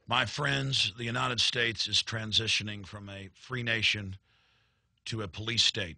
My friends, the United States is transitioning from a free nation to a police state.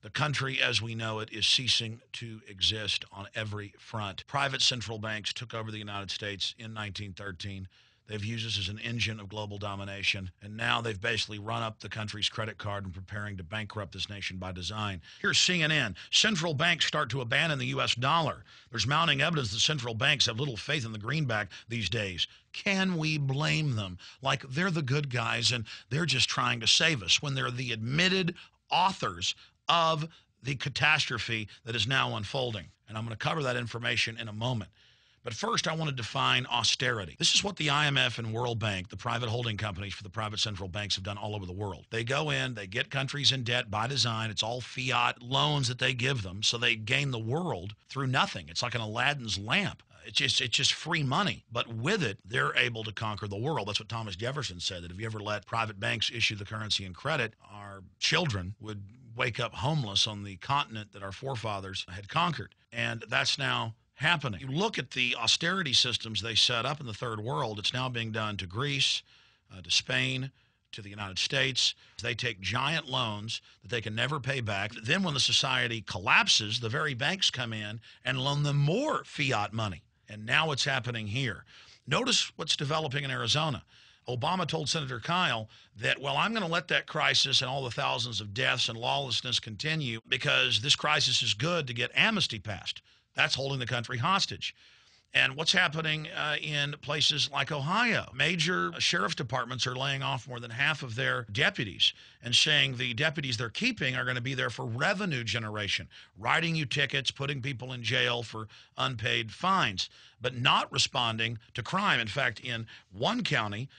The country as we know it is ceasing to exist on every front. Private central banks took over the United States in 1913. They've used this as an engine of global domination, and now they've basically run up the country's credit card and preparing to bankrupt this nation by design. Here's CNN. Central banks start to abandon the U.S. dollar. There's mounting evidence that central banks have little faith in the greenback these days. Can we blame them? Like they're the good guys and they're just trying to save us when they're the admitted authors of the catastrophe that is now unfolding. And I'm going to cover that information in a moment. But first, I want to define austerity. This is what the IMF and World Bank, the private holding companies for the private central banks, have done all over the world. They go in, they get countries in debt by design. It's all fiat loans that they give them, so they gain the world through nothing. It's like an Aladdin's lamp. It's just free money. But with it, they're able to conquer the world. That's what Thomas Jefferson said, that if you ever let private banks issue the currency and credit, our children would wake up homeless on the continent that our forefathers had conquered. And that's now happening. You look at the austerity systems they set up in the third world, it's now being done to Greece, to Spain, to the United States. They take giant loans that they can never pay back. Then when the society collapses, the very banks come in and loan them more fiat money. And now it's happening here. Notice what's developing in Arizona. Obama told Senator Kyle that, well, I'm going to let that crisis and all the thousands of deaths and lawlessness continue because this crisis is good to get amnesty passed. That's holding the country hostage. And what's happening in places like Ohio? Major sheriff's departments are laying off more than half of their deputies and saying the deputies they're keeping are going to be there for revenue generation, writing you tickets, putting people in jail for unpaid fines, but not responding to crime. In fact, in one county,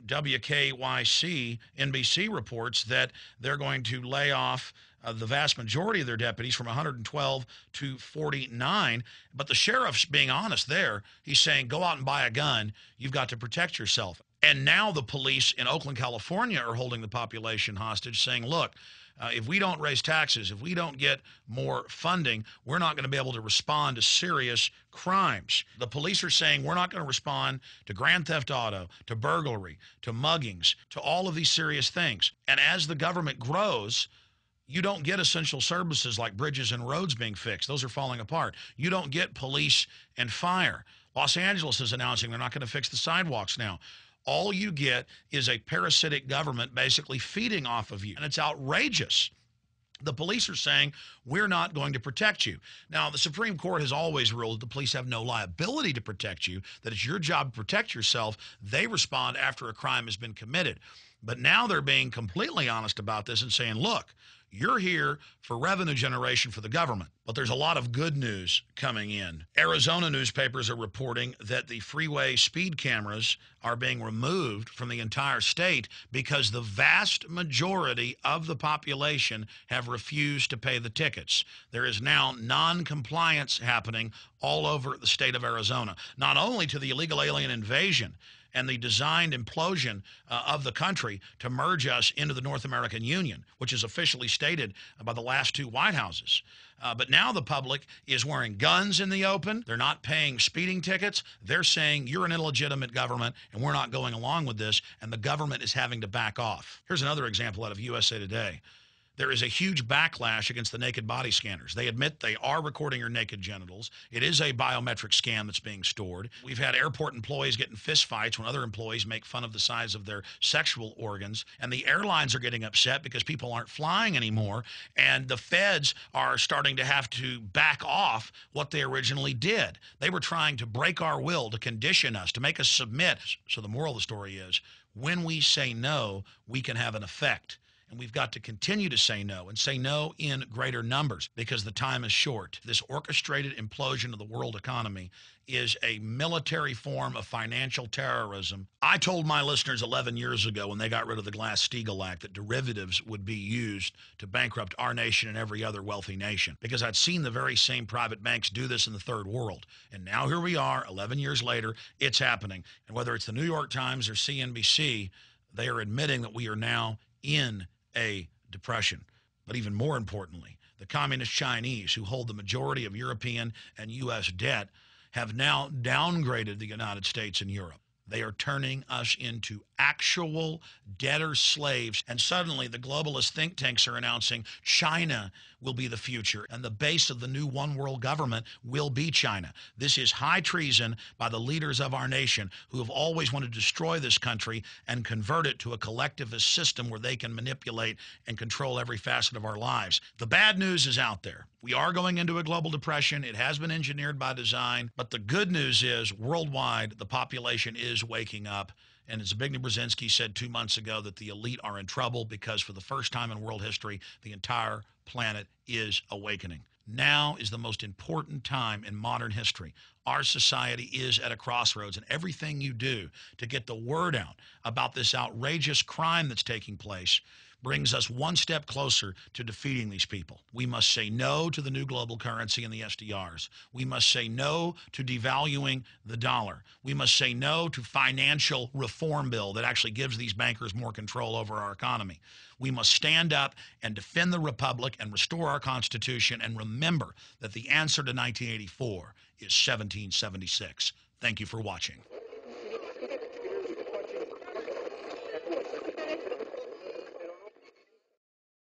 WKYC, NBC reports that they're going to lay off the vast majority of their deputies from 112 to 49. But the sheriff's being honest there. He's saying, go out and buy a gun. You've got to protect yourself. And now the police in Oakland, California are holding the population hostage, saying, look, if we don't raise taxes, if we don't get more funding, we're not going to be able to respond to serious crimes. The police are saying we're not going to respond to grand theft auto, to burglary, to muggings, to all of these serious things. And as the government grows, you don't get essential services like bridges and roads being fixed. Those are falling apart. You don't get police and fire. Los Angeles is announcing they're not going to fix the sidewalks now. All you get is a parasitic government basically feeding off of you, and it's outrageous. The police are saying, we're not going to protect you. Now, the Supreme Court has always ruled that the police have no liability to protect you, that it's your job to protect yourself. They respond after a crime has been committed. But now they're being completely honest about this and saying, look, you're here for revenue generation for the government. But there's a lot of good news coming in. Arizona newspapers are reporting that the freeway speed cameras are being removed from the entire state because the vast majority of the population have refused to pay the tickets. There is now non-compliance happening all over the state of Arizona, not only to the illegal alien invasion and the designed implosion of the country to merge us into the North American Union, which is officially stated by the last two White Houses. But now the public is wearing guns in the open. They're not paying speeding tickets. They're saying you're an illegitimate government and we're not going along with this, and the government is having to back off. Here's another example out of USA Today. There is a huge backlash against the naked body scanners. They admit they are recording your naked genitals. It is a biometric scan that's being stored. We've had airport employees get in fistfights when other employees make fun of the size of their sexual organs. And the airlines are getting upset because people aren't flying anymore. And the feds are starting to have to back off what they originally did. They were trying to break our will, to condition us, to make us submit. So the moral of the story is, when we say no, we can have an effect. And we've got to continue to say no, and say no in greater numbers, because the time is short. This orchestrated implosion of the world economy is a military form of financial terrorism. I told my listeners 11 years ago when they got rid of the Glass-Steagall Act that derivatives would be used to bankrupt our nation and every other wealthy nation, because I'd seen the very same private banks do this in the third world. And now here we are, 11 years later, it's happening. And whether it's the New York Times or CNBC, they are admitting that we are now in a depression. But even more importantly, the communist Chinese, who hold the majority of European and U.S. debt, have now downgraded the United States and Europe. They are turning us into actual debtor slaves. And suddenly the globalist think tanks are announcing China will be the future, and the base of the new one world government will be China. This is high treason by the leaders of our nation, who have always wanted to destroy this country and convert it to a collectivist system where they can manipulate and control every facet of our lives. The bad news is out there. We are going into a global depression. It has been engineered by design. But the good news is, worldwide, the population is waking up. And as Zbigniew Brzezinski said 2 months ago, that the elite are in trouble because for the first time in world history, the entire planet is awakening. Now is the most important time in modern history. Our society is at a crossroads, and everything you do to get the word out about this outrageous crime that's taking place brings us one step closer to defeating these people. We must say no to the new global currency and the SDRs. We must say no to devaluing the dollar. We must say no to financial reform bill that actually gives these bankers more control over our economy. We must stand up and defend the republic and restore our Constitution, and remember that the answer to 1984 is 1776. Thank you for watching.